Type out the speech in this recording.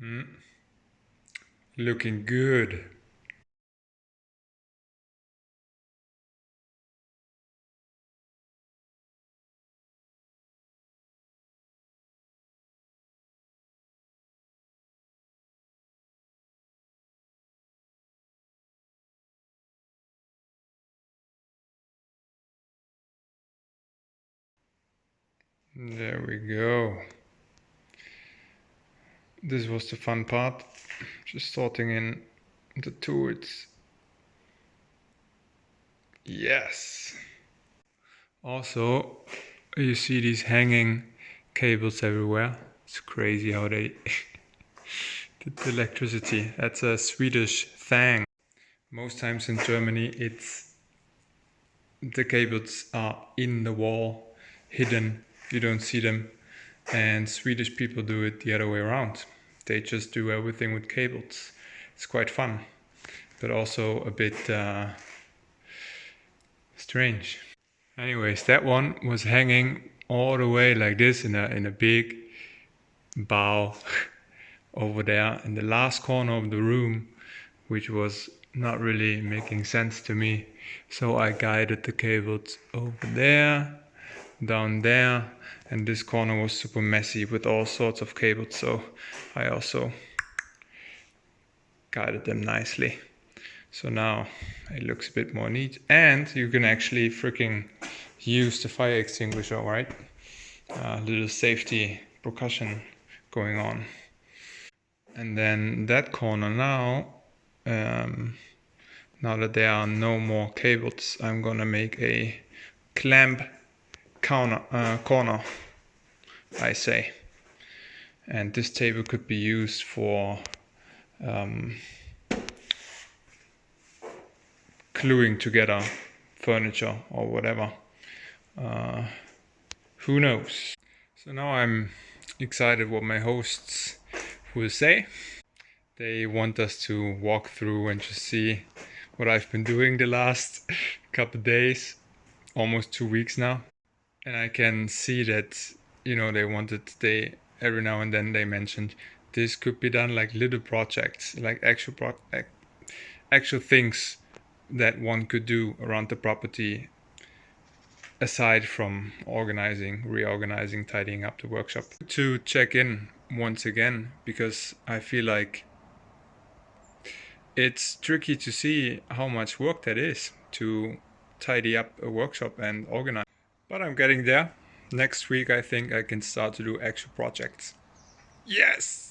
Mm, looking good. There we go. This was the fun part. Just sorting in the tools. Yes. Also, you see these hanging cables everywhere. It's crazy how they get the electricity. That's a Swedish thing. Most times in Germany, it's the cables are in the wall, hidden. You don't see them. And Swedish people do it the other way around. They just do everything with cables. It's quite fun, but also a bit strange. Anyways, that one was hanging all the way like this in a big bow over there in the last corner of the room, which was not really making sense to me. So I guided the cables over there, down there, and this corner was super messy with all sorts of cables, so I also guided them nicely. So now it looks a bit more neat, and you can actually freaking use the fire extinguisher, right? Little safety precaution going on. And then that corner now, now that there are no more cables, I'm gonna make a clamp corner, I say. And this table could be used for gluing together furniture or whatever. Who knows? So now I'm excited what my hosts will say. They want us to walk through and just see what I've been doing the last couple of days, almost 2 weeks now. And I can see that, they every now and then they mentioned this could be done like little projects, like actual things that one could do around the property aside from reorganizing, tidying up the workshop. To check in once again, because I feel like it's tricky to see how much work that is to tidy up a workshop and organize. But I'm getting there. Next week, I think I can start to do actual projects. Yes!